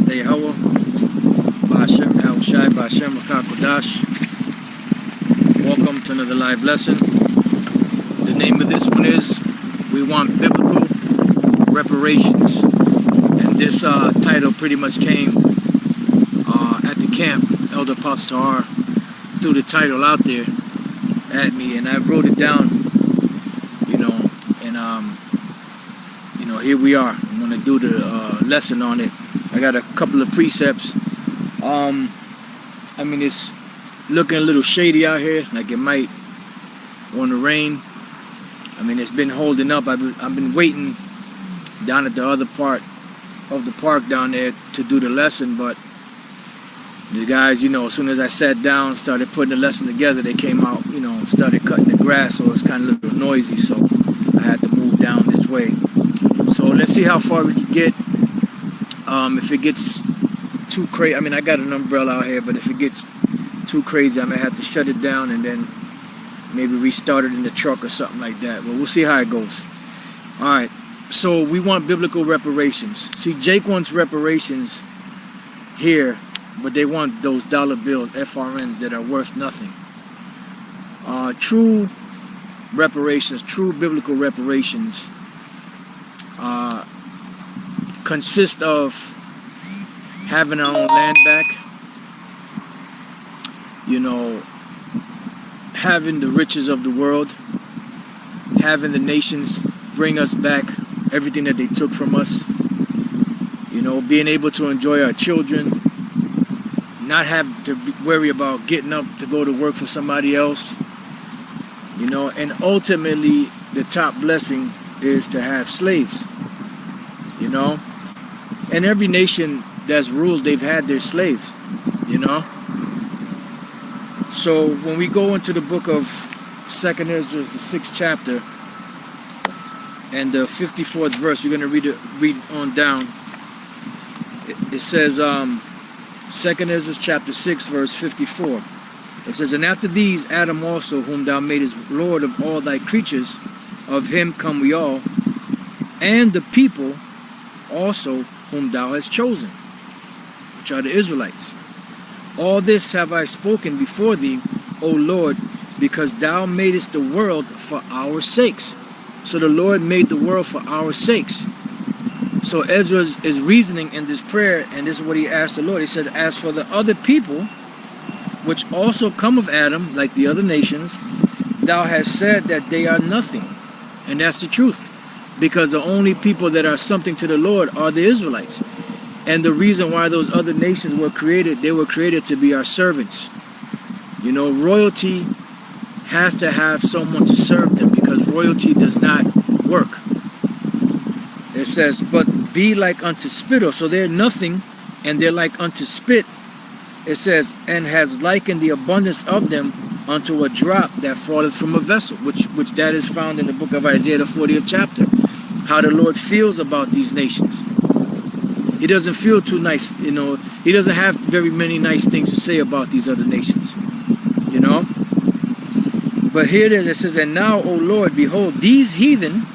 YAHAWAH, HALAL, QADASH. Welcome to another live lesson. The name of this one is We Want Biblical Reparations. And this title pretty much came at the camp. Elder Apostle Tahar threw the title out there at me, and I wrote it down, and here we are. I'm going to do the lesson on it. I got a couple of precepts. It's looking a little shady out here, like it might want to rain. It's been holding up. I've been waiting down at the other part of the park down there to do the lesson, but the guys, as soon as I sat down, started putting the lesson together, they came out, started cutting the grass, so it's kind of a little noisy, so I had to move down this way. So let's see how far we can get. If it gets too crazy, I got an umbrella out here, but if it gets too crazy, I may have to shut it down and then maybe restart it in the truck or something like that. But we'll see how it goes. All right, so we want biblical reparations. See, Jake wants reparations here, but they want those dollar bills, FRNs, that are worth nothing. True reparations, true biblical reparations consist of having our own land back, having the riches of the world, having the nations bring us back everything that they took from us, being able to enjoy our children, not have to worry about getting up to go to work for somebody else, and ultimately the top blessing is to have slaves, and every nation that's rules, they've had their slaves, So when we go into the book of 2nd Ezra, the 6th chapter, and the 54th verse, we're going to read on down. It says, 2nd Ezra chapter 6, verse 54. It says, "And after these, Adam also, whom thou madest Lord of all thy creatures, of him come we all, and the people also whom thou hast chosen, which are the Israelites. All this have I spoken before thee, O Lord, because thou madest the world for our sakes." So the Lord made the world for our sakes. So Ezra is reasoning in this prayer, and this is what he asked the Lord. He said, "As for the other people, which also come of Adam, like the other nations, thou hast said that they are nothing." And that's the truth, because the only people that are something to the Lord are the Israelites. And the reason why those other nations were created, they were created to be our servants. Royalty has to have someone to serve them, because royalty does not work. It says, "But be like unto spittle." So they're nothing, and they're like unto spit. It says, "And has likened the abundance of them unto a drop that falleth from a vessel," which that is found in the book of Isaiah, the 40th chapter. How the Lord feels about these nations. He doesn't feel too nice, He doesn't have very many nice things to say about these other nations, But here it says, "And now, O Lord, behold, these heathen,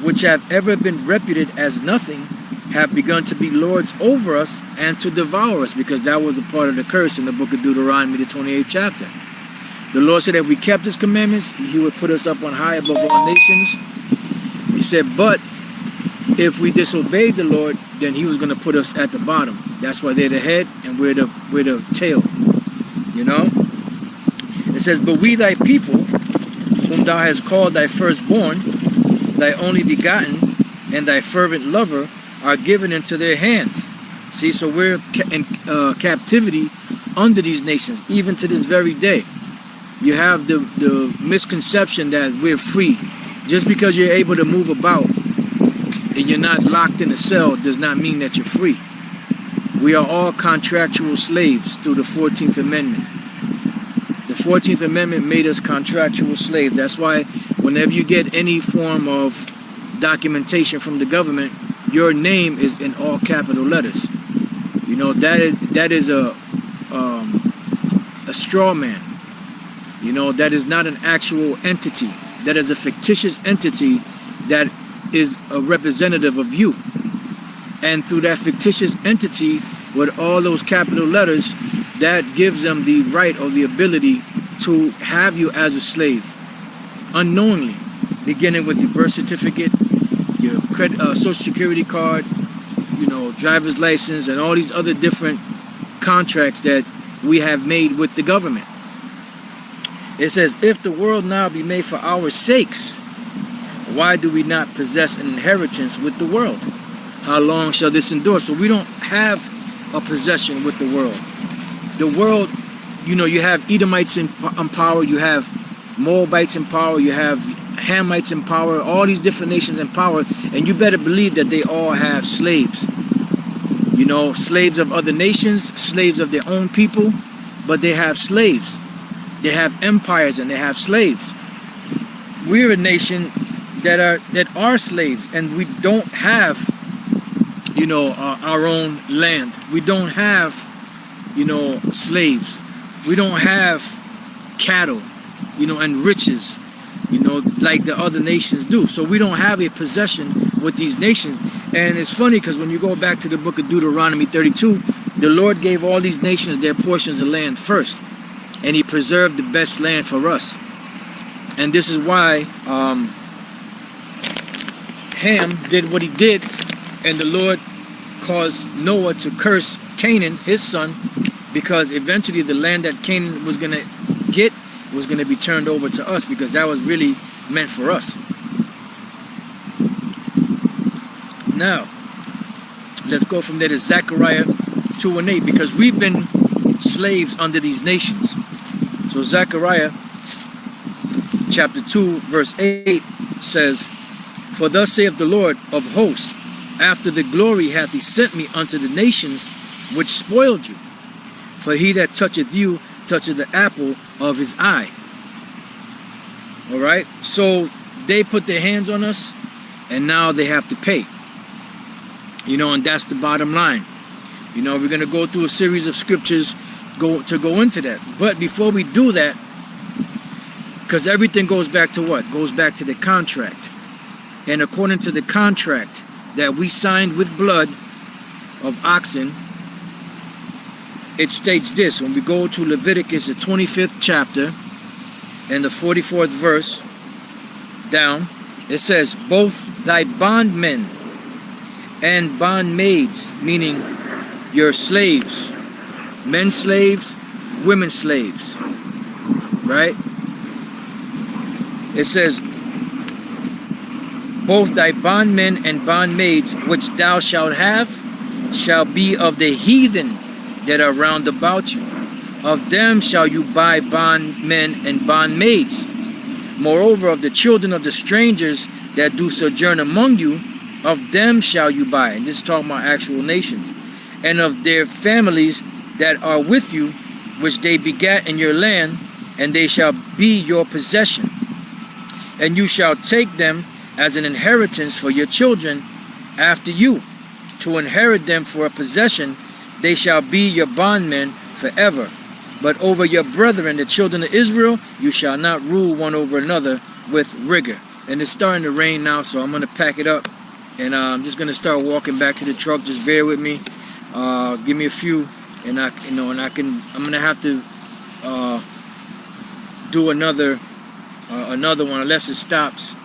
which have ever been reputed as nothing, have begun to be lords over us and to devour us," because that was a part of the curse in the book of Deuteronomy, the 28th chapter. The Lord said if we kept His commandments, He would put us up on high above all nations. He said, but if we disobeyed the Lord, then He was going to put us at the bottom. That's why they're the head and we're the tail. It says, "But we thy people, whom thou hast called thy firstborn, thy only begotten, and thy fervent lover, are given into their hands." See, so we're in captivity under these nations, even to this very day. You have the misconception that we're free. Just because you're able to move about and you're not locked in a cell does not mean that you're free. We are all contractual slaves through the 14th Amendment. The 14th Amendment made us contractual slaves. That's why whenever you get any form of documentation from the government, your name is in all capital letters. That is a straw man. That is not an actual entity. That is a fictitious entity that is a representative of you. And through that fictitious entity with all those capital letters, that gives them the right or the ability to have you as a slave unknowingly, beginning with your birth certificate, your social security card, you know, driver's license, and all these other different contracts that we have made with the government. It says, if the world now be made for our sakes, why do we not possess an inheritance with the world? How long shall this endure? So we don't have a possession with the world. The world, you know, you have Edomites in power, you have Moabites in power, you have Hamites in power, all these different nations in power, and you better believe that they all have slaves. You know, slaves of other nations, slaves of their own people, but they have slaves. They have empires and they have slaves. We're a nation that are slaves, and we don't have, you know, our own land. We don't have, you know, slaves. We don't have cattle, you know, and riches, you know, like the other nations do. So we don't have a possession with these nations. And it's funny because when you go back to the book of Deuteronomy 32, the Lord gave all these nations their portions of land first, and he preserved the best land for us. And this is why Ham did what he did, and the Lord caused Noah to curse Canaan, his son, because eventually the land that Canaan was going to get was going to be turned over to us, because that was really meant for us. Now, let's go from there to Zechariah 2:8, because we've been slaves under these nations. So Zechariah chapter 2 verse 8 says, for thus saith the Lord of hosts, after the glory hath he sent me unto the nations which spoiled you. For he that toucheth you toucheth the apple of his eye. All right, so they put their hands on us, and now they have to pay. You know, and that's the bottom line. You know, we're going to go through a series of scriptures to go into that. But before we do that, because everything goes back to what? Goes back to the contract. And according to the contract that we signed with blood of oxen, it states this. When we go to Leviticus, the 25th chapter, and the 44th verse down, it says, both thy bondmen and bondmaids, meaning your slaves, men slaves, women slaves, right? It says, both thy bondmen and bondmaids which thou shalt have shall be of the heathen that are round about you. Of them shall you buy bondmen and bondmaids. Moreover, of the children of the strangers that do sojourn among you, of them shall you buy. And this is talking about actual nations. And of their families that are with you, which they begat in your land, and they shall be your possession. And you shall take them as an inheritance for your children after you, to inherit them for a possession. They shall be your bondmen forever. But over your brethren, the children of Israel, you shall not rule one over another with rigor. And it's starting to rain now, so I'm going to pack it up. And I'm just going to start walking back to the truck. Just bear with me. Give me a few, and I'm going to have to do another one unless it stops.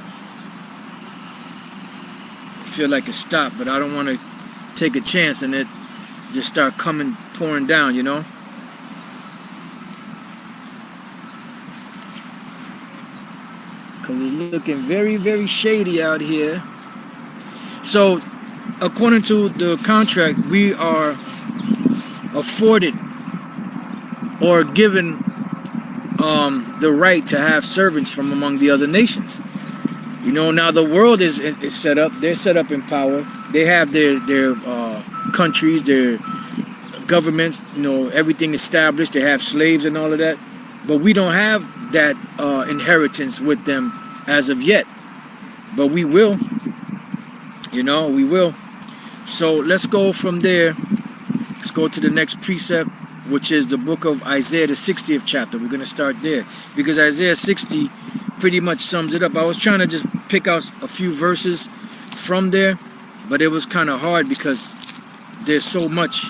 I feel like it stopped, but I don't want to take a chance and it just start pouring down, you know. Because it's looking very, very shady out here. So, according to the contract, we are afforded or given the right to have servants from among the other nations. You know, now the world is set up. They're set up in power. They have their countries, their governments, you know, everything established. They have slaves and all of that. But we don't have that inheritance with them as of yet. But we will. You know, we will. So let's go from there. Let's go to the next precept, which is the book of Isaiah, the 60th chapter. We're going to start there, because Isaiah 60 pretty much sums it up. I was trying to just pick out a few verses from there, But it was kind of hard because there's so much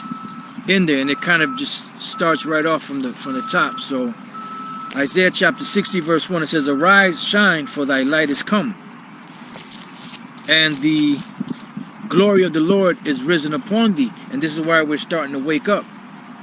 in there, and it kind of just starts right off from the top. So Isaiah chapter 60 verse 1, it says, "Arise, shine, for thy light is come, and the glory of the Lord is risen upon thee." And this is why we're starting to wake up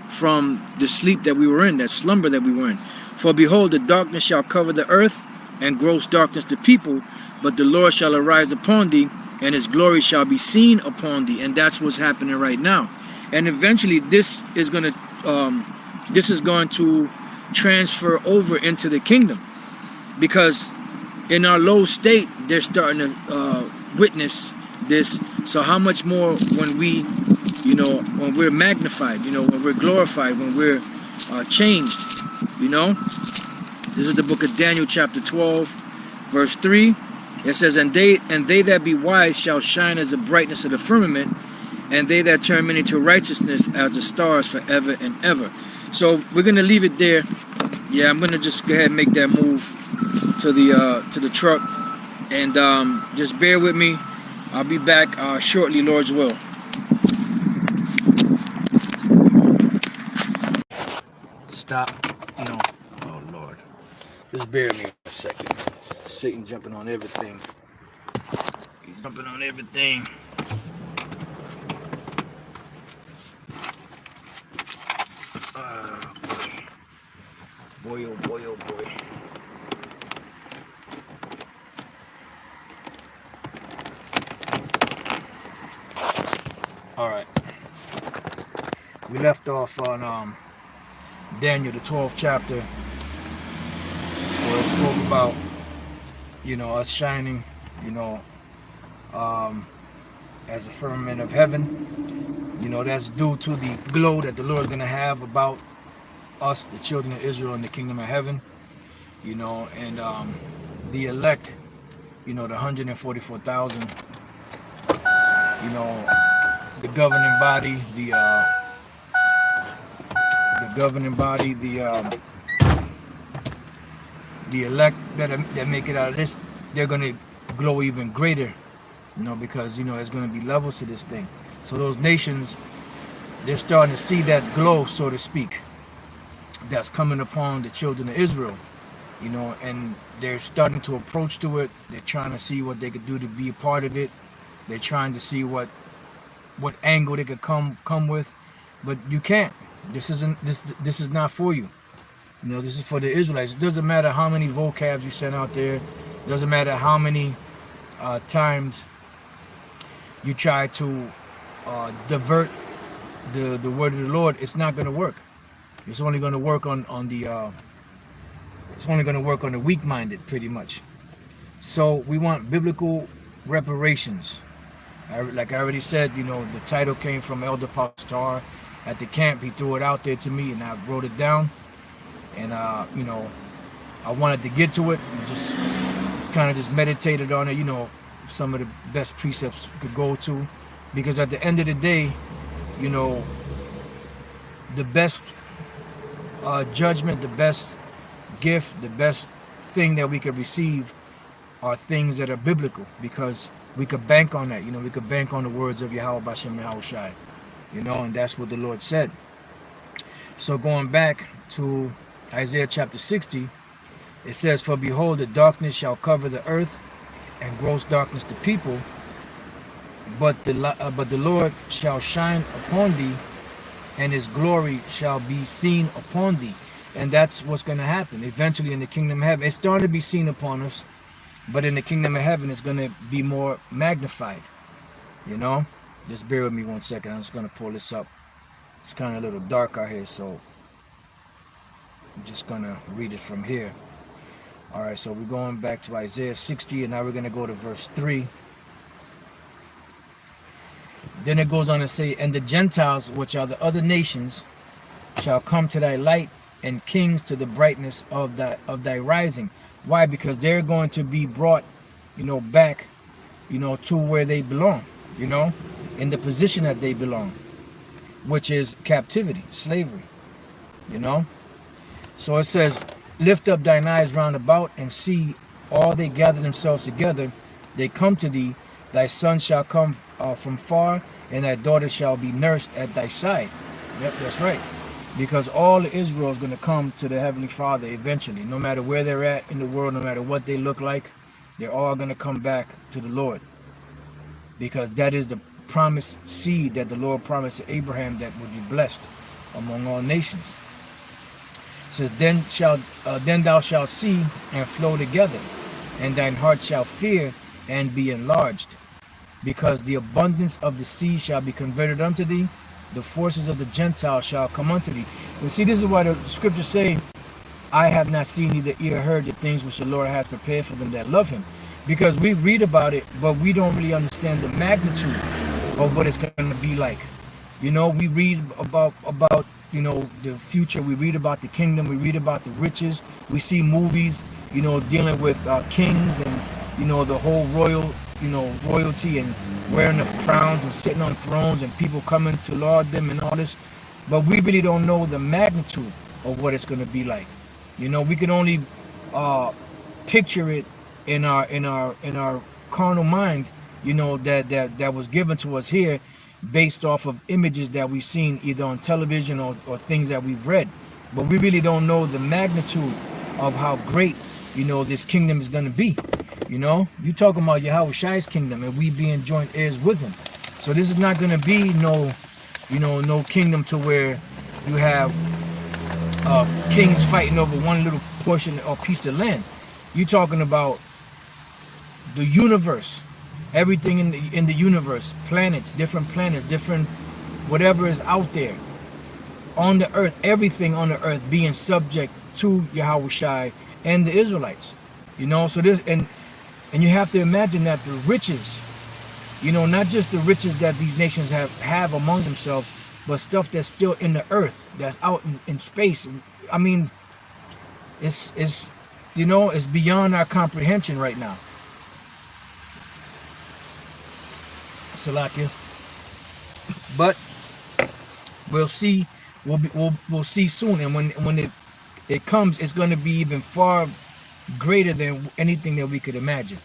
from the sleep that we were in, that slumber that we were in. "For behold, the darkness shall cover the earth, and gross darkness the people, but the Lord shall arise upon thee, and his glory shall be seen upon thee." And that's what's happening right now. And eventually this is going to transfer over into the kingdom, because in our low state they're starting to witness this. So how much more when we, when we're magnified, when we're glorified, when we're changed, This is the book of Daniel chapter 12 verse 3. It says, and they that be wise shall shine as the brightness of the firmament, and they that turn many to righteousness as the stars forever and ever. So we're gonna leave it there. Yeah, I'm gonna just go ahead and make that move to the truck, and just bear with me. I'll be back shortly, Lord's will. Stop. Oh Lord, just bear with me a second. Satan jumping on everything. He's jumping on everything. Boy, oh boy, oh boy. All right. We left off on Daniel, the 12th chapter, where it spoke about, us shining, as a firmament of heaven. That's due to the glow that the Lord is going to have about us, the children of Israel, in the kingdom of heaven, and the elect, the 144,000, the governing body, the elect that make it out of this, they're going to glow even greater, because there's going to be levels to this thing. So those nations, they're starting to see that glow, so to speak, that's coming upon the children of Israel, and they're starting to approach to it. They're trying to see what they could do to be a part of it. They're trying to see what angle they could come with, but you can't. This is not for you. This is for the Israelites. It doesn't matter how many vocabs you send out there. It doesn't matter how many times you try to divert the word of the Lord. It's not going to work. It's only going to work on the weak-minded, pretty much. So we want biblical reparations. Like I already said, the title came from Elder Pastor at the camp. He threw it out there to me, and I wrote it down. And I wanted to get to it, and just kind of just meditated on it. Some of the best precepts could go to, because at the end of the day, the best judgment, the best gift, the best thing that we could receive are things that are biblical, because we could bank on that. We could bank on the words of YAHAWASHI, and that's what the Lord said. So going back to Isaiah chapter 60, it says, for behold, the darkness shall cover the earth, and gross darkness the people, but the Lord shall shine upon thee, and his glory shall be seen upon thee. And that's what's going to happen eventually in the kingdom of heaven. It's starting to be seen upon us, but in the kingdom of heaven it's going to be more magnified. Just bear with me 1 second. I'm just going to pull this up. It's kind of a little dark out here, so I'm just going to read it from here. All right, so we're going back to Isaiah 60, and now we're going to go to verse 3. Then it goes on to say, and the Gentiles, which are the other nations, shall come to thy light, and kings to the brightness of thy rising. Why? Because they're going to be brought, back, to where they belong, in the position that they belong, which is captivity, slavery, So it says, lift up thine eyes round about, and see all they gather themselves together. They come to thee. Thy son shall come from far, and thy daughter shall be nursed at thy side. Yep, that's right. Because all of Israel is going to come to the Heavenly Father eventually. No matter where they're at in the world, no matter what they look like, they're all going to come back to the Lord. Because that is the promised seed that the Lord promised to Abraham that would be blessed among all nations. It says, then thou shalt see and flow together, and thine heart shall fear and be enlarged. Because the abundance of the sea shall be converted unto thee, the forces of the Gentiles shall come unto thee. And see, this is why the scriptures say, I have not seen neither ear heard the things which the Lord has prepared for them that love him. Because we read about it, but we don't really understand the magnitude of what it's going to be like. You know, we read about you know, the future. We read about the kingdom. We read about the riches. We see movies, you know, dealing with kings and, you know, the whole royalty and wearing of crowns and sitting on thrones and people coming to laud them and all this. But we really don't know the magnitude of what it's going to be like. You know, we can only picture it in our carnal mind, you know, that was given to us here based off of images that we've seen either on television or things that we've read. But we really don't know the magnitude of how great, you know, this kingdom is going to be. You know, you talking about YAHAWASHI's kingdom and we being joint heirs with him. So this is not going to be no, you know, no kingdom to where you have kings fighting over one little portion or piece of land. You're talking about the universe, everything in the universe, planets, different whatever is out there on the earth, everything on the earth being subject to YAHAWASHI and the Israelites. You know, so this and you have to imagine that the riches, you know, not just the riches that these nations have among themselves, but stuff that's still in the earth, that's out in space. I mean, it's you know, it's beyond our comprehension right now. Salakia. But we'll see. We'll see soon, and when it comes, it's going to be even far greater than anything that we could imagine.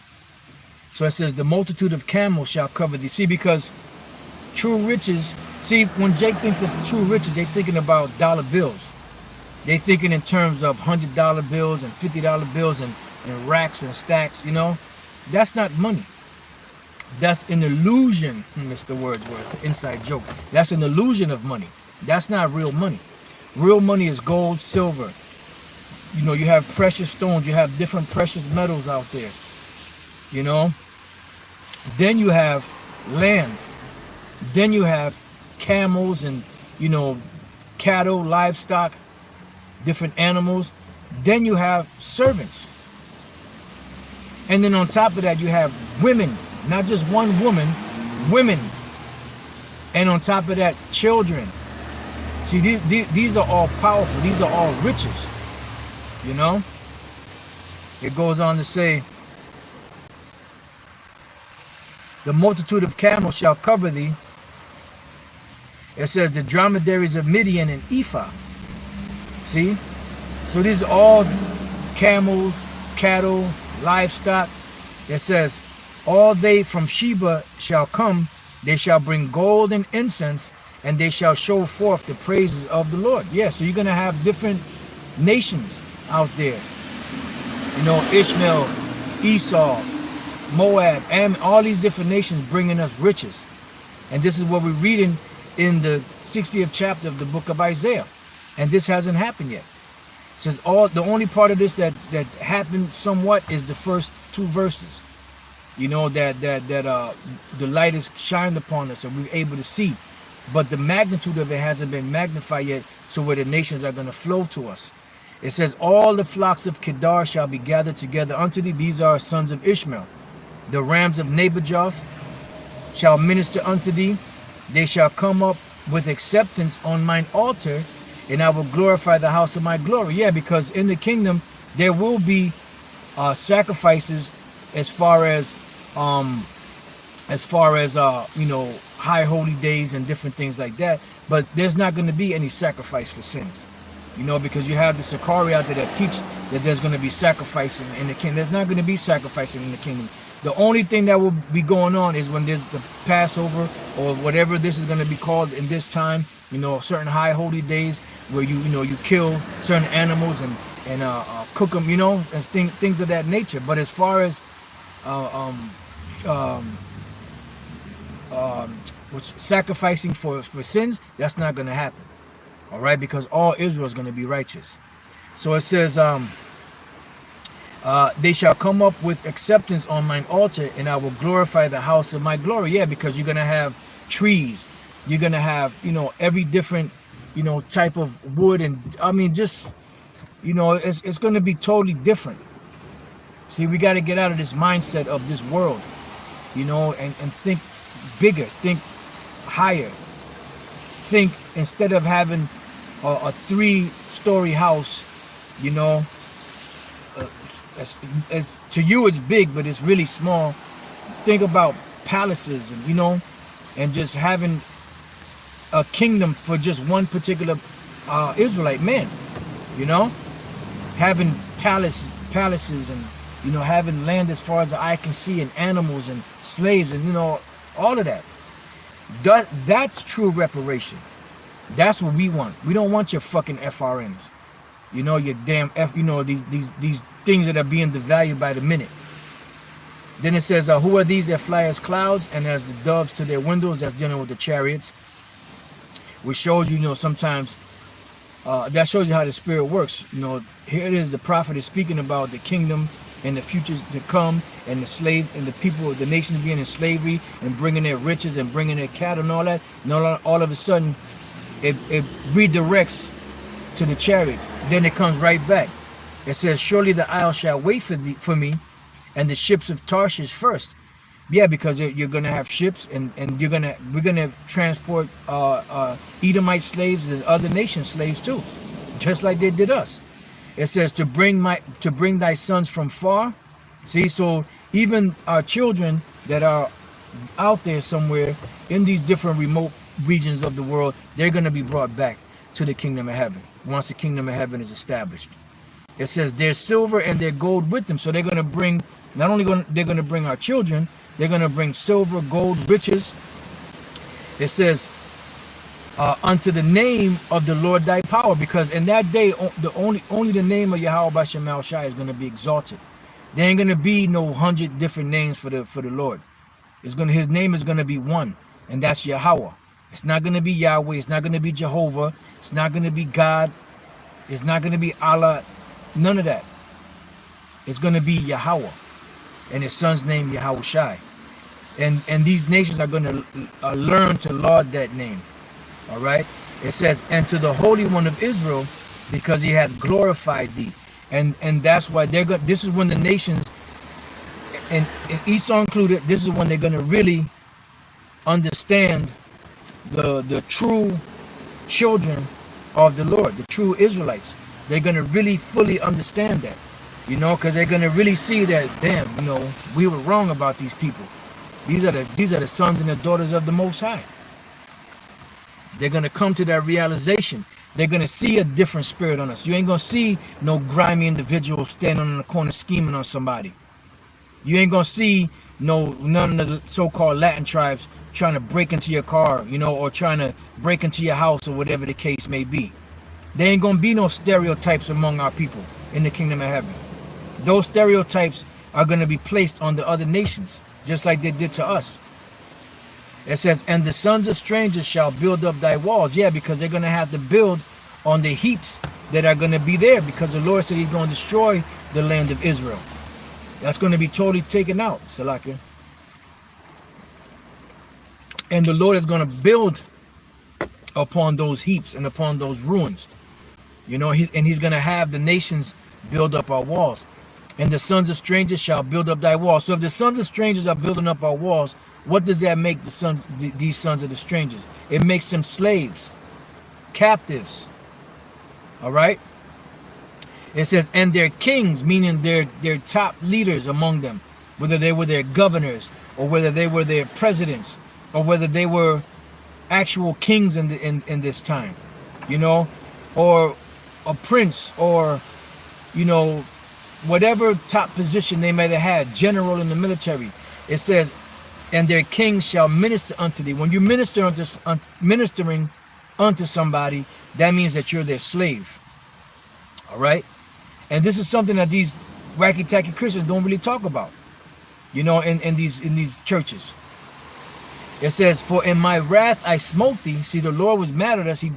So it says, the multitude of camels shall cover thee. See, because true riches, see, when Jake thinks of true riches, they're thinking about dollar bills. They're thinking in terms of $100 bills and $50 bills and racks and stacks, you know. That's not money. That's an illusion, Mr. Wordsworth, inside joke. That's an illusion of money. That's not real money. Real money is gold, silver. You know, you have precious stones, you have different precious metals out there, you know. Then you have land. Then you have camels and, you know, cattle, livestock, different animals. Then you have servants. And then on top of that, you have women, not just one woman, women. And on top of that, children. See, these are all powerful. These are all riches. You know, it goes on to say, the multitude of camels shall cover thee. It says the dromedaries of Midian and Ephah. See, so these are all camels, cattle, livestock. It says, all they from Sheba shall come, they shall bring gold and incense, and they shall show forth the praises of the Lord. Yeah, so you're going to have different nations out there, you know, Ishmael, Esau, Moab, and all these different nations bringing us riches. And this is what we're reading in the 60th chapter of the book of Isaiah, and this hasn't happened yet. It says the only part of this that happened somewhat is the first two verses, you know, that the light is shined upon us and we're able to see, but the magnitude of it hasn't been magnified yet to where the nations are going to flow to us. It says, all the flocks of Kedar shall be gathered together unto thee. These are sons of Ishmael. The rams of Nabojoth shall minister unto thee. They shall come up with acceptance on mine altar, and I will glorify the house of my glory. Yeah, because in the kingdom, there will be sacrifices as far as you know, high holy days and different things like that. But there's not going to be any sacrifice for sins. You know, because you have the Sakari out there that teach that there's going to be sacrificing in the kingdom. There's not going to be sacrificing in the kingdom. The only thing that will be going on is when there's the Passover or whatever this is going to be called in this time, you know, certain high holy days where you know, you kill certain animals and cook them, you know, and things of that nature. But as far as sacrificing for sins, that's not going to happen. All right, because all Israel is going to be righteous. So it says, they shall come up with acceptance on mine altar, and I will glorify the house of my glory. Yeah, because you're going to have trees. You're going to have, you know, every different, you know, type of wood. And I mean, just, you know, it's going to be totally different. See, we got to get out of this mindset of this world, you know, and think bigger, think higher. Think, instead of having a 3-story house, you know, to you it's big, but it's really small. Think about palaces, and you know, and just having a kingdom for just one particular Israelite man, you know, having palaces and, you know, having land as far as the eye can see, and animals and slaves, and, you know, all of that. That's true reparation. That's what we want. We don't want your fucking FRNs, you know, your damn you know, these things that are being devalued by the minute. Then it says, who are these that fly as clouds and as the doves to their windows? That's dealing with the chariots, which shows you, you know, sometimes that shows you how the spirit works. You know, here it is, the prophet is speaking about the kingdom and the futures to come, and the slave and the people, the nations being in slavery and bringing their riches and bringing their cattle and all that. And all of a sudden it redirects to the chariots. Then it comes right back. It says, surely the isle shall wait for me, and the ships of Tarshish first. Yeah, because you're gonna have ships, and we're gonna transport Edomite slaves and other nation slaves too, just like they did us. It says to bring thy sons from far. See, so even our children that are out there somewhere in these different remote regions of the world, they're gonna be brought back to the kingdom of heaven once the kingdom of heaven is established. It says their silver and their gold with them. So they're going to bring, not only they're going to bring our children, they're going to bring silver, gold, riches. It says, unto the name of the Lord thy power, because in that day, only the name of YAHAWASHI is going to be exalted. There ain't going to be no 100 different names for the Lord. His name is going to be one, and that's Yahweh. It's not going to be Yahweh. It's not going to be Jehovah. It's not going to be God. It's not going to be Allah. None of that. It's going to be Yahweh, and his son's name YAHAWASHI. And these nations are going to learn to laud that name. All right. It says, and to the Holy One of Israel, because he hath glorified thee. And that's why they're going. This is when the nations, and Esau included, this is when they're going to really understand the true children of the Lord, the true Israelites. They're going to really fully understand that, you know, because they're going to really see that, damn, you know, we were wrong about these people. These are the sons and the daughters of the Most High. They're going to come to that realization. They're going to see a different spirit on us. You ain't going to see no grimy individual standing on the corner scheming on somebody. You ain't going to see none of the so-called Latin tribes trying to break into your car, you know, or trying to break into your house, or whatever the case may be. There ain't going to be no stereotypes among our people in the kingdom of heaven. Those stereotypes are going to be placed on the other nations, just like they did to us. It says, and the sons of strangers shall build up thy walls. Yeah, because they're going to have to build on the heaps that are going to be there, because the Lord said he's going to destroy the land of Israel. That's going to be totally taken out, Salakia. And the Lord is going to build upon those heaps and upon those ruins. You know, he's going to have the nations build up our walls. And the sons of strangers shall build up thy walls. So if the sons of strangers are building up our walls, what does that make these sons of the strangers? It makes them slaves, captives. All right. It says, and their kings, meaning their top leaders among them, whether they were their governors, or whether they were their presidents, or whether they were actual kings in this time, you know, or a prince, or, you know, whatever top position they might have had, general in the military. It says, and their kings shall minister unto thee. When you minister ministering unto somebody, that means that you're their slave. All right? And this is something that these wacky-tacky Christians don't really talk about, you know, in these churches. It says, for in my wrath I smote thee. See, the Lord was mad at us. He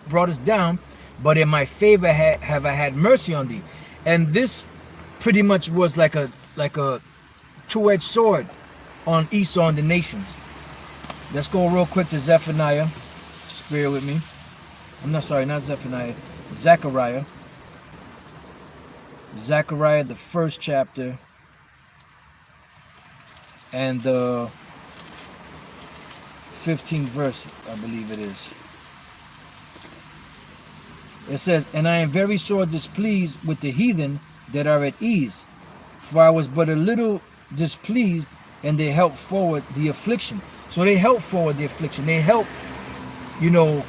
brought us down. But in my favor have I had mercy on thee. And this pretty much was like a two-edged sword on Esau and the nations. Let's go real quick to Zephaniah. Just bear with me. I'm not sorry, not Zephaniah. Zechariah. Zechariah, the 1st chapter. And the 15th verse, I believe it is. It says, and I am very sore displeased with the heathen that are at ease, for I was but a little displeased, and they helped forward the affliction. So they helped forward the affliction. They helped, you know,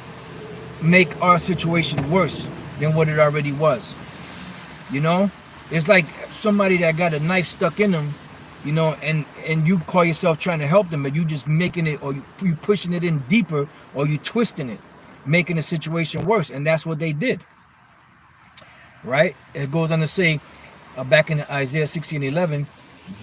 make our situation worse than what it already was. You know, it's like somebody that got a knife stuck in them, you know, and you call yourself trying to help them, but you just making it, or you pushing it in deeper, or you twisting it, making the situation worse. And that's what they did, right? It goes on to say back in Isaiah 16:11,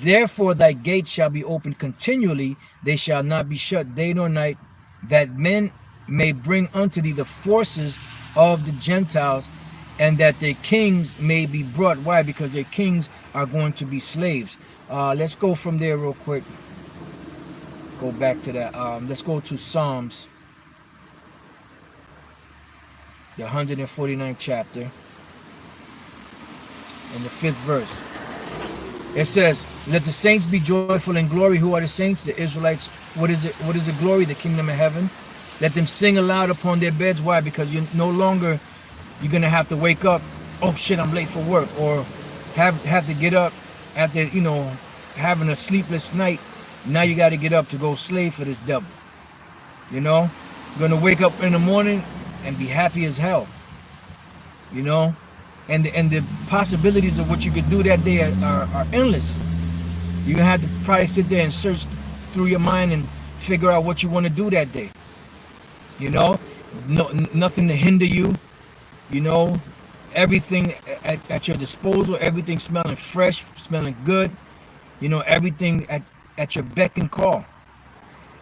therefore thy gates shall be open continually, they shall not be shut day nor night, that men may bring unto thee the forces of the Gentiles, and that their kings may be brought. Why? Because their kings are going to be slaves. Let's go from there real quick. Go back to that. Let's go to Psalms, the 149th chapter, and the 5th verse. It says, let the saints be joyful in glory. Who are the saints? The Israelites. What is it? What is the glory? The kingdom of heaven. Let them sing aloud upon their beds. Why? Because you're no longer, you're going to have to wake up, oh shit, I'm late for work, or have to get up after, you know, having a sleepless night. Now you got to get up to go slave for this devil. You know, you're going to wake up in the morning and be happy as hell. You know, and the possibilities of what you could do that day are endless. You're going to have to probably sit there and search through your mind and figure out what you want to do that day. You know, nothing to hinder you. You know, everything at your disposal, everything smelling fresh, smelling good. You know, everything at your beck and call.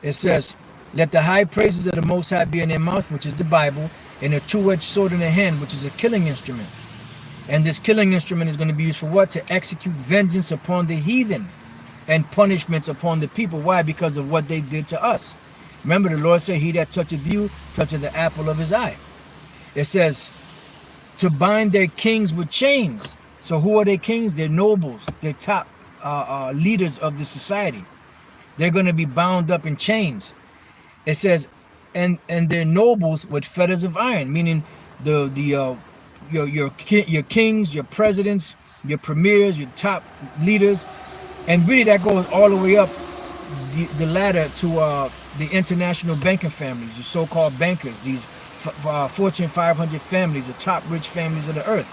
It says, let the high praises of the Most High be in their mouth, which is the Bible, and a two-edged sword in their hand, which is a killing instrument. And this killing instrument is going to be used for what? To execute vengeance upon the heathen and punishments upon the people. Why? Because of what they did to us. Remember, the Lord said, he that toucheth you, toucheth the apple of his eye. It says, to bind their kings with chains. So who are their kings? They're nobles. They're top leaders of the society. They're going to be bound up in chains. It says, and their nobles with fetters of iron, meaning your kings, your presidents, your premiers, your top leaders. And really that goes all the way up the ladder to the international banking families, the so-called bankers, these Fortune 500 families, the top rich families of the earth.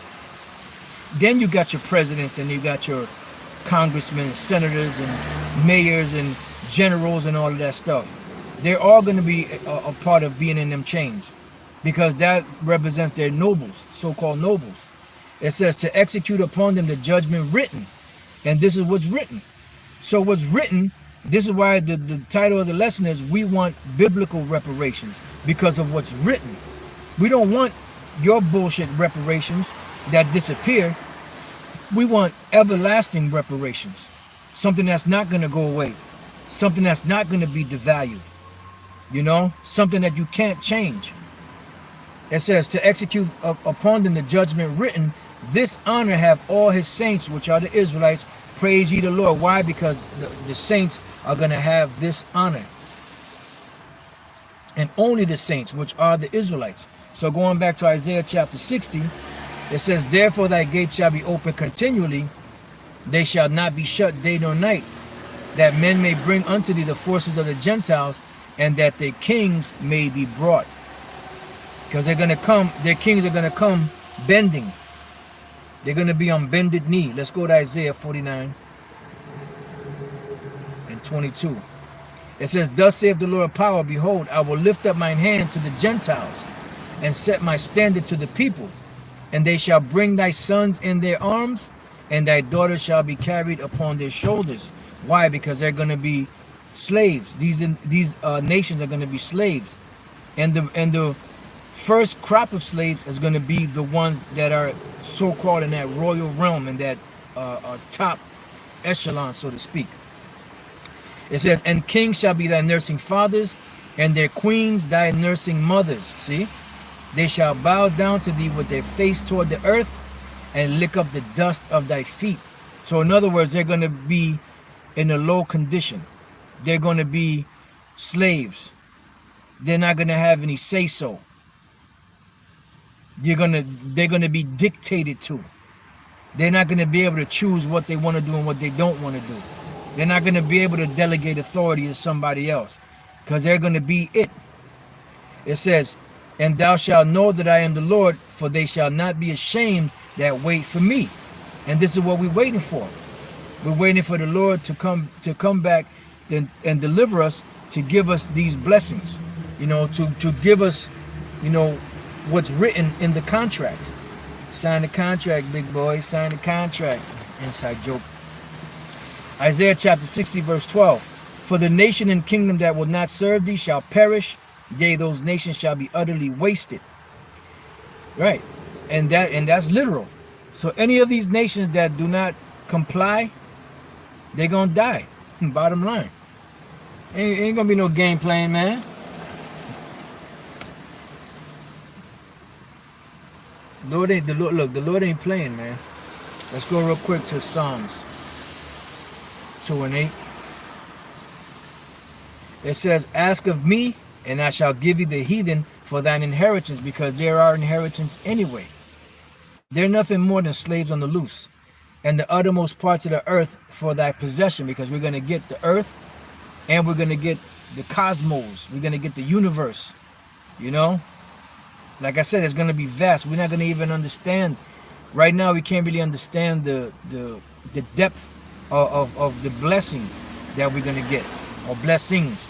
Then you got your presidents, and you got your congressmen and senators and mayors and generals and all of that stuff. They're all going to be a part of being in them chains, because that represents their nobles, so-called nobles. It says to execute upon them the judgment written. And this is what's written. So what's written, this is why the title of the lesson is, we want biblical reparations, because of what's written. We don't want your bullshit reparations that disappear. We want everlasting reparations. Something that's not going to go away. Something that's not going to be devalued. You know, something that you can't change. It says to execute upon them the judgment written. This honor have all his saints, which are the Israelites. Praise ye the Lord. Why? Because the saints are going to have this honor. And only the saints, which are the Israelites. So going back to Isaiah chapter 60, it says, therefore thy gates shall be open continually, they shall not be shut day nor night, that men may bring unto thee the forces of the Gentiles, and that their kings may be brought. Because they're going to come, their kings are going to come bending. They're going to be on bended knee. Let's go to Isaiah 49 and 22. It says, thus saith the Lord of power, behold, I will lift up mine hand to the Gentiles, and set my standard to the people. And they shall bring thy sons in their arms, and thy daughters shall be carried upon their shoulders. Why? Because they're going to be slaves. These nations are going to be slaves. And the first crop of slaves is going to be the ones that are so-called in that royal realm, in that top echelon, so to speak. It says, and kings shall be thy nursing fathers, and their queens thy nursing mothers. See? They shall bow down to thee with their face toward the earth, and lick up the dust of thy feet. So in other words, they're going to be in a low condition. They're going to be slaves. They're not going to have any say-so. They're going to be dictated to. They're not going to be able to choose what they want to do and what they don't want to do. They're not going to be able to delegate authority to somebody else, because they're going to be it. It says, and thou shalt know that I am the Lord, for they shall not be ashamed that wait for me. And this is what we're waiting for. We're waiting for the Lord to come back and deliver us, to give us these blessings, you know, to give us, you know, what's written in the contract. Sign the contract, big boy. Sign the contract. Inside joke. Isaiah chapter 60 verse 12. For the nation and kingdom that will not serve thee shall perish. Yea, those nations shall be utterly wasted. Right. And that's literal. So any of these nations that do not comply, they're going to die. Bottom line. Ain't going to be no game playing, man. The Lord ain't playing, man. Let's go real quick to Psalms 2 and 8. It says, ask of me, and I shall give you the heathen for thine inheritance, because they're our inheritance anyway. They're nothing more than slaves on the loose. And the uttermost parts of the earth for thy possession, because we're going to get the earth, and we're going to get the cosmos. We're going to get the universe. You know? Like I said, it's going to be vast. We're not going to even understand. Right now, we can't really understand the depth of the blessing that we're going to get, or blessings.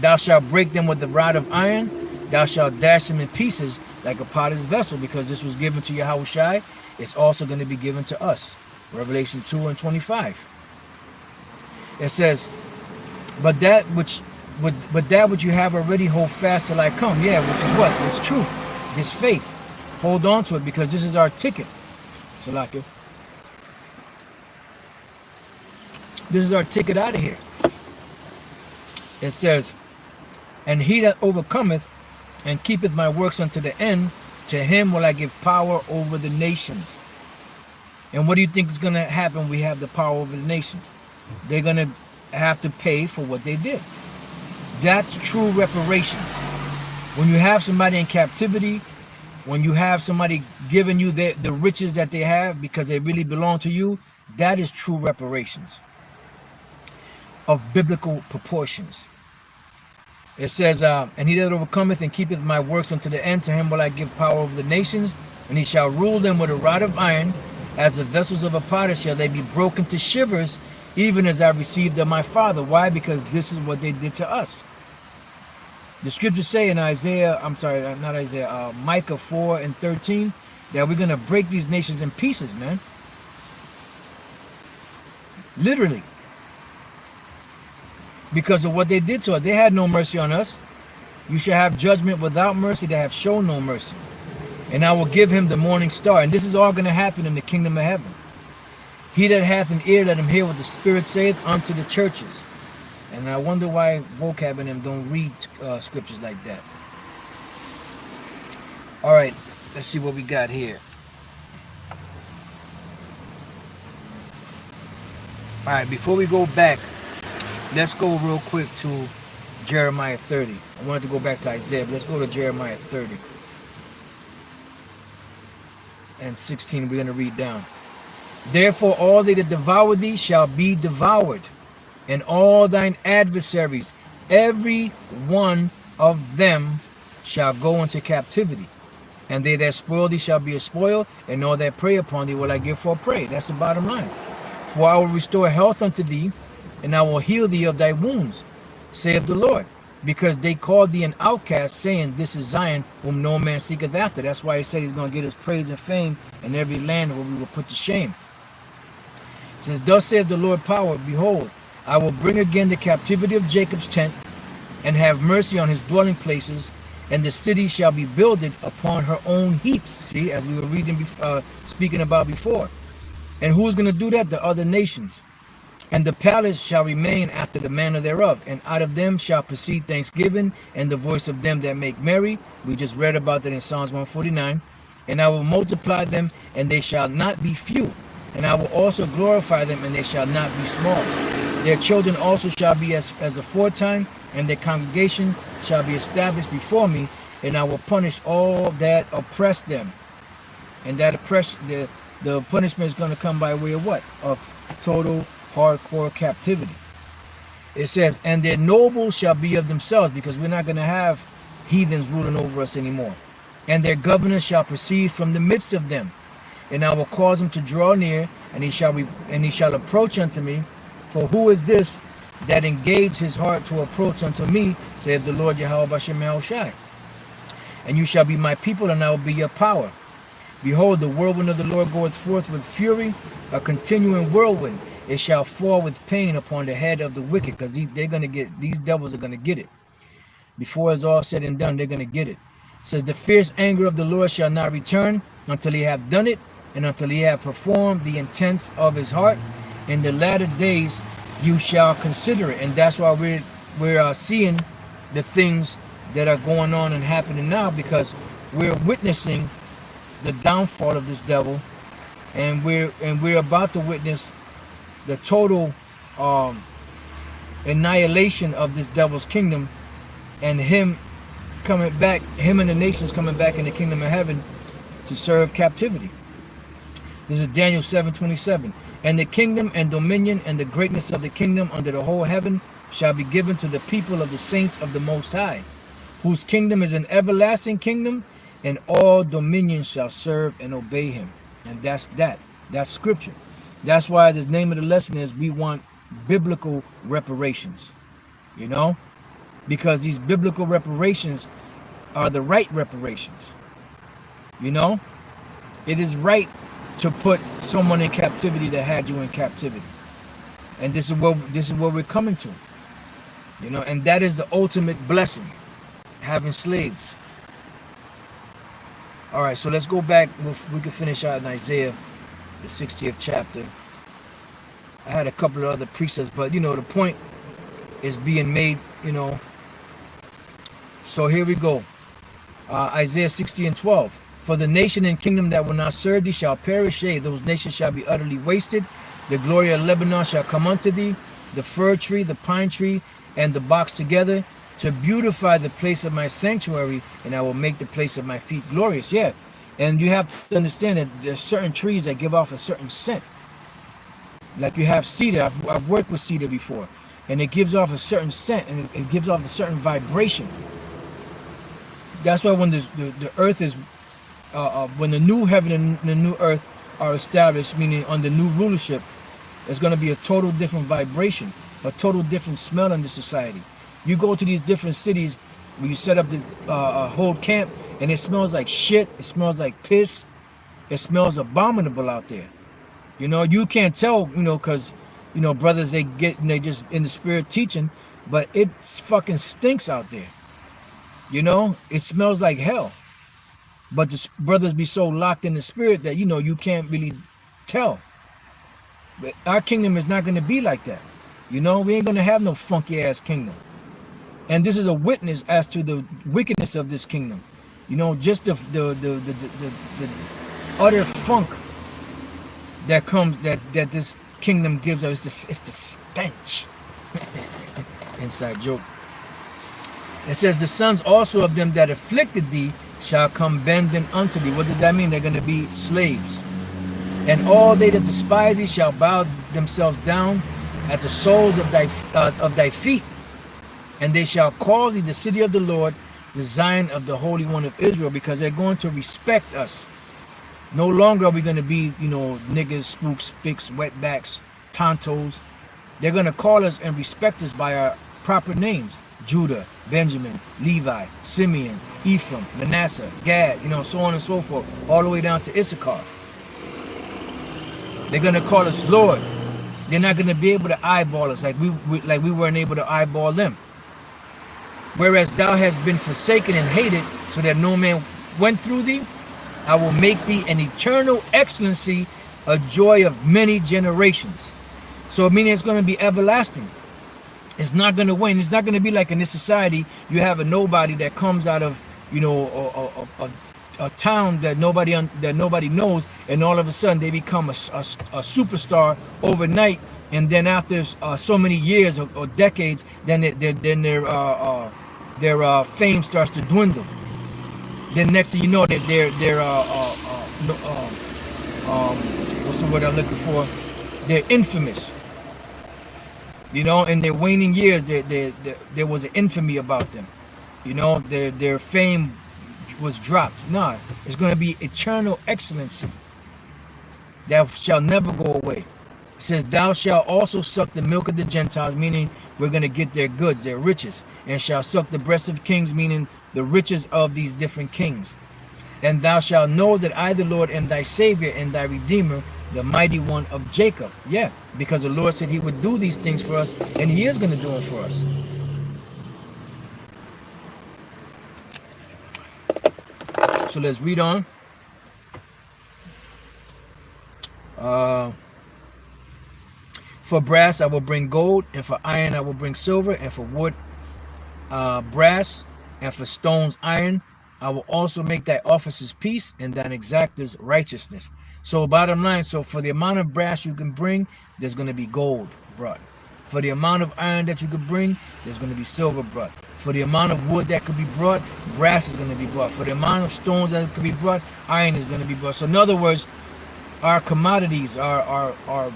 Thou shalt break them with the rod of iron. Thou shalt dash them in pieces like a potter's vessel, because this was given to YAHAWASHI. It's also going to be given to us. Revelation 2 and 25. It says, but that which you have already hold fast till I come. Yeah, which is what? It's truth. It's faith. Hold on to it, because this is our ticket. Salaki. This is our ticket out of here. It says, and he that overcometh and keepeth my works unto the end, to him will I give power over the nations. And what do you think is going to happen when we have the power over the nations? They're going to have to pay for what they did. That's true reparation. When you have somebody in captivity, when you have somebody giving you the riches that they have because they really belong to you, that is true reparations of biblical proportions. It says, and he that overcometh and keepeth my works unto the end, to him will I give power over the nations, and he shall rule them with a rod of iron. As the vessels of a potter shall they be broken to shivers, even as I received of my Father. Why? Because this is what they did to us. The scriptures say in Micah 4 and 13, that we're going to break these nations in pieces, man. Literally. Because of what they did to us. They had no mercy on us. You shall have judgment without mercy. They have shown no mercy. And I will give him the morning star. And this is all going to happen in the kingdom of heaven. He that hath an ear, let him hear what the Spirit saith unto the churches. And I wonder why vocab and them don't read scriptures like that. All right, let's see what we got here. All right, before we go back, let's go real quick to Jeremiah 30. I wanted to go back to Isaiah, but let's go to Jeremiah 30 and 16. We're going to read down. Therefore all they that devour thee shall be devoured, and all thine adversaries, every one of them shall go into captivity. And they that spoil thee shall be a spoil, and all that prey upon thee will I give for a prey. That's the bottom line. For I will restore health unto thee, and I will heal thee of thy wounds, saith the Lord. Because they called thee an outcast, saying, This is Zion, whom no man seeketh after. That's why he said he's going to get his praise and fame in every land where we will put to shame. It says, Thus saith the Lord power, Behold, I will bring again the captivity of Jacob's tent, and have mercy on his dwelling places, and the city shall be builded upon her own heaps. See, as we were reading, speaking about before. And who's going to do that? The other nations. And the palace shall remain after the manner thereof, and out of them shall proceed thanksgiving, and the voice of them that make merry. We just read about that in Psalms 149. And I will multiply them, and they shall not be few. And I will also glorify them, and they shall not be small. Their children also shall be as aforetime, and their congregation shall be established before me, and I will punish all that oppress them. And that the punishment is going to come by way of what? Of total hardcore captivity. It says, and their nobles shall be of themselves, because we're not going to have heathens ruling over us anymore. And their governors shall proceed from the midst of them, and I will cause him to draw near, and he shall approach unto me. For who is this that engaged his heart to approach unto me, saith the Lord YAHAWASHI. And you shall be my people, and I will be your power. Behold, the whirlwind of the Lord goeth forth with fury, a continuing whirlwind. It shall fall with pain upon the head of the wicked, because these devils are going to get it. Before it's all said and done, they're going to get it. It says, the fierce anger of the Lord shall not return until he have done it, and until he have performed the intents of his heart. In the latter days you shall consider it. And that's why we're seeing the things that are going on and happening now, because we're witnessing the downfall of this devil, and we're about to witness the total annihilation of this devil's kingdom, and him and the nations coming back in the kingdom of heaven to serve captivity. This is Daniel 7:27. And the kingdom and dominion and the greatness of the kingdom under the whole heaven shall be given to the people of the saints of the Most High, whose kingdom is an everlasting kingdom, and all dominions shall serve and obey him. And that's scripture. That's why the name of the lesson is, we want biblical reparations, you know, because these biblical reparations are the right reparations. You know, it is right to put someone in captivity that had you in captivity, and this is what we're coming to, you know, and that is the ultimate blessing, having slaves. All right, so let's go back. We can finish out in Isaiah, the 60th chapter. I had a couple of other precepts, but you know, the point is being made, you know. So here we go. Isaiah 60:12. For the nation and kingdom that will not serve thee shall perish, yea, those nations shall be utterly wasted. The glory of Lebanon shall come unto thee, the fir tree, the pine tree, and the box together, to beautify the place of my sanctuary, and I will make the place of my feet glorious. Yeah, and you have to understand that there's certain trees that give off a certain scent. Like you have cedar. I've worked with cedar before, and it gives off a certain scent, and it gives off a certain vibration. That's why when the earth is when the new heaven and the new earth are established, meaning under new rulership, there's going to be a total different vibration, a total different smell in the society. You go to these different cities where you set up the whole camp, and it smells like shit, it smells like piss, it smells abominable out there. You know, you can't tell, you know, because, you know, brothers, they just in the spirit teaching, but it fucking stinks out there. You know, it smells like hell. But the brothers be so locked in the spirit that, you know, you can't really tell. But our kingdom is not going to be like that. You know, we ain't going to have no funky ass kingdom. And this is a witness as to the wickedness of this kingdom. You know, just the utter funk that comes, that this kingdom gives us. It's the stench. Inside joke. It says, the sons also of them that afflicted thee shall come bending unto thee. What does that mean? They're going to be slaves. And all they that despise thee shall bow themselves down at the soles of thy feet. And they shall call thee the city of the Lord, the Zion of the Holy One of Israel, because they're going to respect us. No longer are we going to be, niggas, spooks, spicks, wetbacks, tontos. They're going to call us and respect us by our proper names: Judah, Benjamin, Levi, Simeon, Ephraim, Manasseh, Gad, so on and so forth, all the way down to Issachar. They're going to call us Lord. They're not going to be able to eyeball us like we weren't able to eyeball them. Whereas thou hast been forsaken and hated, so that no man went through thee, I will make thee an eternal excellency, a joy of many generations. So meaning it's going to be everlasting. It's not going to wane. It's not going to be like in this society, you have a nobody that comes out of, a town that nobody knows, and all of a sudden they become a superstar overnight, and then after so many years or decades, then their fame starts to dwindle. Then next thing you know, they're what's the word I'm looking for? They're infamous. In their waning years, there was an infamy about them. Their fame was dropped. No, it's going to be eternal excellency that shall never go away. It says, thou shalt also suck the milk of the Gentiles, meaning we're going to get their goods, their riches, and shall suck the breasts of kings, meaning the riches of these different kings. And thou shalt know that I, the Lord, am thy Savior and thy Redeemer, the mighty one of Jacob. Yeah, because the Lord said he would do these things for us, and he is going to do them for us. So let's read on. For brass I will bring gold, and for iron I will bring silver, and for wood brass, and for stones iron. I will also make thy officers peace, and thine exactors righteousness. So bottom line, so for the amount of brass you can bring, there's going to be gold brought. For the amount of iron that you could bring, there's going to be silver brought. For the amount of wood that could be brought, brass is going to be brought. For the amount of stones that could be brought, iron is going to be brought. So in other words, our commodities, our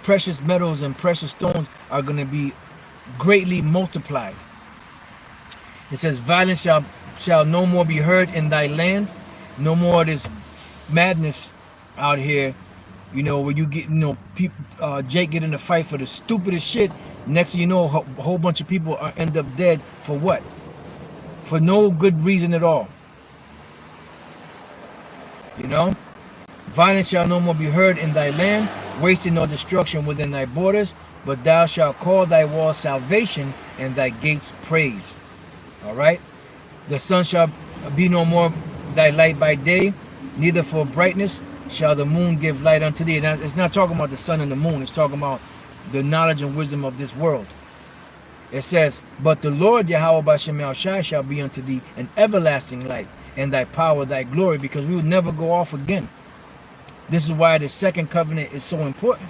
precious metals and precious stones are going to be greatly multiplied. It says, violence shall no more be heard in thy land. No more of this madness out here, where you get, people, Jake get in a fight for the stupidest shit. Next thing you know, a whole bunch of people end up dead for what? For no good reason at all. Violence shall no more be heard in thy land, wasting nor destruction within thy borders, but thou shalt call thy walls salvation and thy gates praise. All right? The sun shall be no more thy light by day, neither for brightness shall the moon give light unto thee. Now, it's not talking about the sun and the moon. It's talking about the knowledge and wisdom of this world. It says, but the Lord YAHAWASHI shall be unto thee an everlasting light, and thy power, thy glory, because we will never go off again. This is why the second covenant is so important.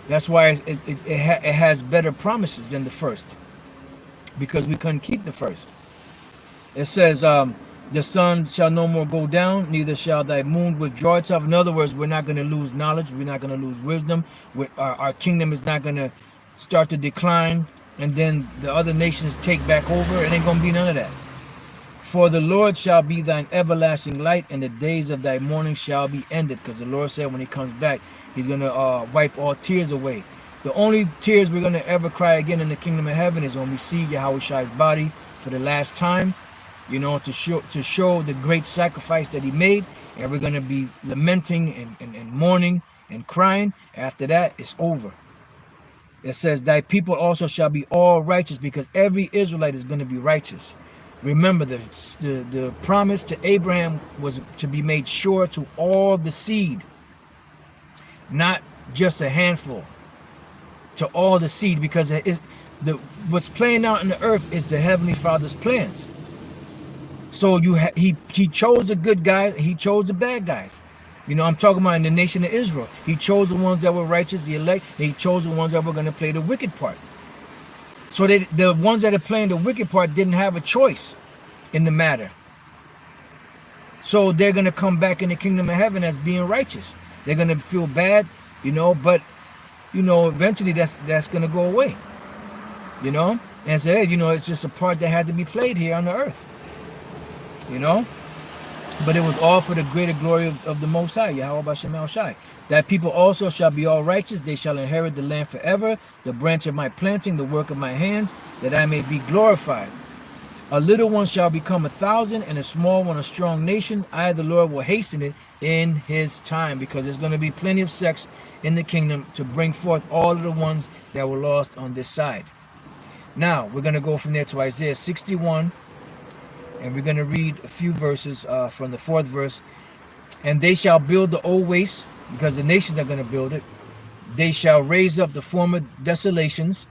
That's why it has better promises than the first, because we couldn't keep the first. It says, the sun shall no more go down, neither shall thy moon withdraw itself. In other words, we're not going to lose knowledge. We're not going to lose wisdom. Our kingdom is not going to start to decline, and then the other nations take back over. It ain't going to be none of that. For the Lord shall be thine everlasting light, and the days of thy mourning shall be ended. Because the Lord said when he comes back, he's going to wipe all tears away. The only tears we're going to ever cry again in the kingdom of heaven is when we see Yahawashi's body for the last time. To show the great sacrifice that he made, and we're going to be lamenting and mourning and crying. After that, it's over. It says, thy people also shall be all righteous, because every Israelite is going to be righteous. Remember, the promise to Abraham was to be made sure to all the seed, not just a handful, to all the seed, because what's playing out in the earth is the Heavenly Father's plans. So he chose the good guys, he chose the bad guys. I'm talking about in the nation of Israel. He chose the ones that were righteous, the elect, and he chose the ones that were going to play the wicked part. So the ones that are playing the wicked part didn't have a choice in the matter. So they're going to come back in the kingdom of heaven as being righteous. They're going to feel bad, but eventually that's going to go away. and say, hey, you know, it's just a part that had to be played here on the earth, you know. But it was all for the greater glory of the Most High, YAHAWASHI. That people also shall be all righteous, they shall inherit the land forever, the branch of my planting, the work of my hands, that I may be glorified. A little one shall become 1,000, and a small one a strong nation. I, the Lord, will hasten it in his time, because there's going to be plenty of sex in the kingdom to bring forth all of the ones that were lost on this side. Now, we're going to go from there to Isaiah 61, and we're going to read a few verses from the 4th verse. And they shall build the old waste, because the nations are going to build it. They shall raise up the former desolations,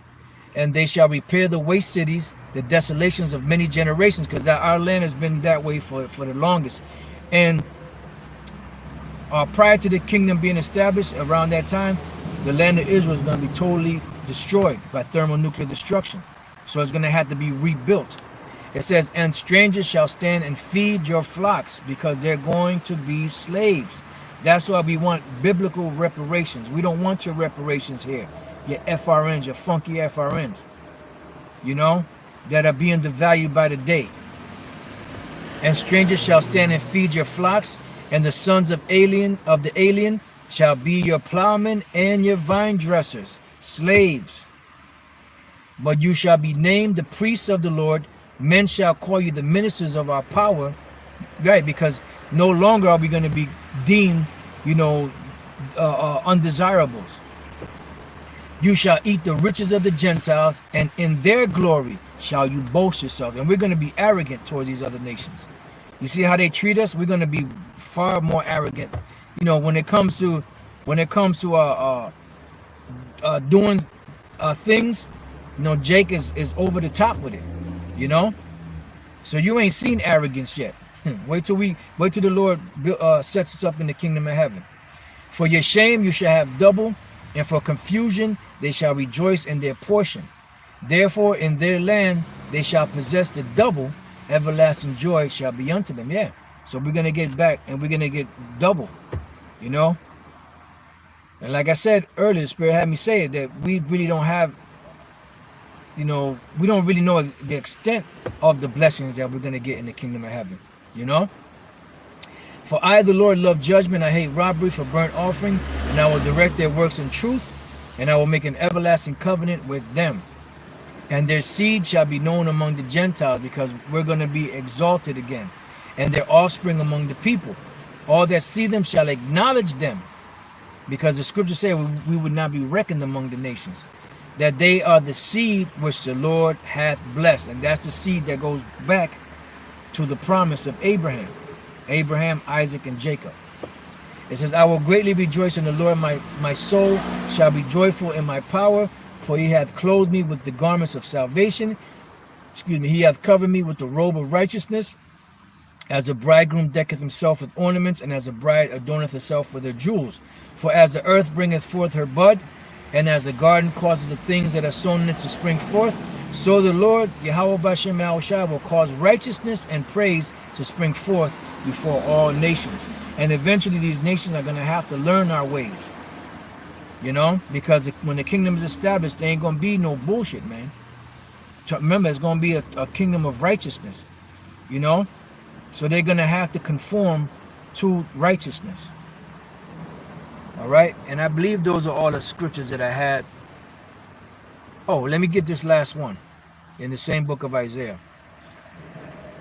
and they shall repair the waste cities, the desolations of many generations, because our land has been that way for the longest. And prior to the kingdom being established, around that time, the land of Israel is going to be totally destroyed by thermonuclear destruction. So it's going to have to be rebuilt. It says, and strangers shall stand and feed your flocks, because they're going to be slaves. That's why we want biblical reparations. We don't want your reparations here, your FRNs, your funky FRNs, you know, that are being devalued by the day. And strangers shall stand and feed your flocks, and the sons of the alien shall be your plowmen and your vine dressers, slaves. But you shall be named the priests of the Lord. Men shall call you the ministers of our power, right? Because no longer are we going to be deemed, you know, undesirables. You shall eat the riches of the Gentiles, and in their glory shall you boast yourself. And we're going to be arrogant towards these other nations. You see how they treat us? We're going to be far more arrogant. You know, when it comes to doing things, you know, Jake is over the top with it. You know, so you ain't seen arrogance yet. Wait till the Lord sets us up in the kingdom of heaven. For your shame you shall have double, and for confusion they shall rejoice in their portion. Therefore in their land they shall possess the double, everlasting joy shall be unto them. Yeah, so we're gonna get back, and we're gonna get double, you know. And like I said earlier, the Spirit had me say it, that we really don't have, you know, we don't really know the extent of the blessings that we're going to get in the kingdom of heaven, you know. For I, the Lord, love judgment. I hate robbery for burnt offering, and I will direct their works in truth, and I will make an everlasting covenant with them. And their seed shall be known among the Gentiles, because we're going to be exalted again, and their offspring among the people. All that see them shall acknowledge them, because the scriptures say we would not be reckoned among the nations. That they are the seed which the Lord hath blessed. And that's the seed that goes back to the promise of Abraham, Isaac, and Jacob. It says, I will greatly rejoice in the Lord. My soul shall be joyful in my power, for he hath clothed me with the garments of salvation. He hath covered me with the robe of righteousness. As a bridegroom decketh himself with ornaments, and as a bride adorneth herself with her jewels. For as the earth bringeth forth her bud, and as the garden causes the things that are sown in it to spring forth, so the Lord, YAHAWASHI, will cause righteousness and praise to spring forth before all nations. And eventually these nations are going to have to learn our ways. You know, because when the kingdom is established, there ain't going to be no bullshit, man. Remember, it's going to be a kingdom of righteousness. You know, so they're going to have to conform to righteousness. All right, and I believe those are all the scriptures that I had. Oh, let me get this last one in the same book of Isaiah.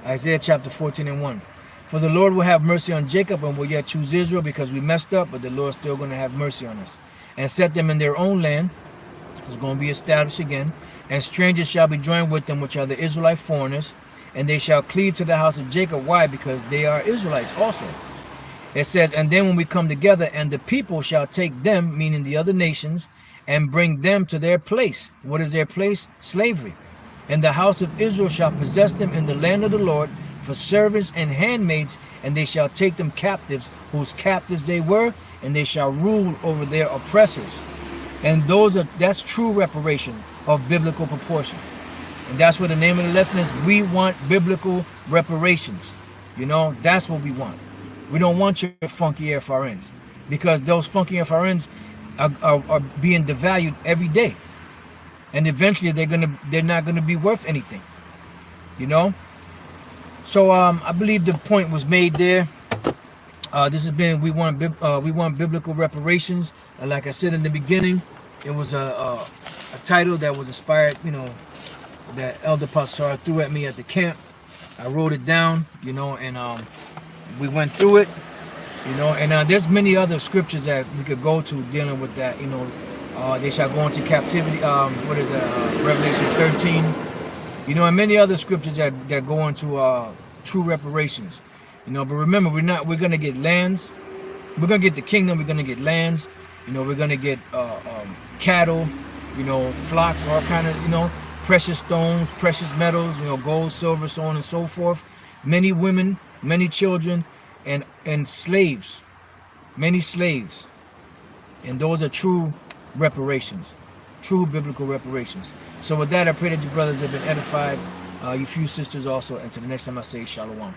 Isaiah chapter 14 and 1. For the Lord will have mercy on Jacob and will yet choose Israel, because we messed up, but the Lord's still going to have mercy on us. And set them in their own land. It's going to be established again. And strangers shall be joined with them, which are the Israelite foreigners. And they shall cleave to the house of Jacob. Why? Because they are Israelites also. It says, and then when we come together, and the people shall take them, meaning the other nations, and bring them to their place. What is their place? Slavery. And the house of Israel shall possess them in the land of the Lord for servants and handmaids, and they shall take them captives, whose captives they were, and they shall rule over their oppressors. And that's true reparation of biblical proportion. And that's what the name of the lesson is. We want biblical reparations. You know, that's what we want. We don't want your funky FRNs, because those funky FRNs are being devalued every day. and eventually they're not gonna be worth anything, you know. So I believe the point was made there. This has been we want biblical reparations. Like I said in the beginning, it was a title that was inspired, you know, that Elder Pastor threw at me at the camp. I wrote it down, you know, and we went through it, you know, and there's many other scriptures that we could go to dealing with that, you know. They shall go into captivity. What is that? Revelation 13. You know, and many other scriptures that go into true reparations. You know, but remember, we're gonna get lands. We're gonna get the kingdom. We're gonna get lands. You know, we're gonna get cattle. You know, flocks, all kind of, you know, precious stones, precious metals. You know, gold, silver, so on and so forth. Many women, many children, and slaves. Many slaves. And those are true reparations, true biblical reparations. So with that, I pray that you brothers have been edified, you few sisters also, and to the next time I say shalom.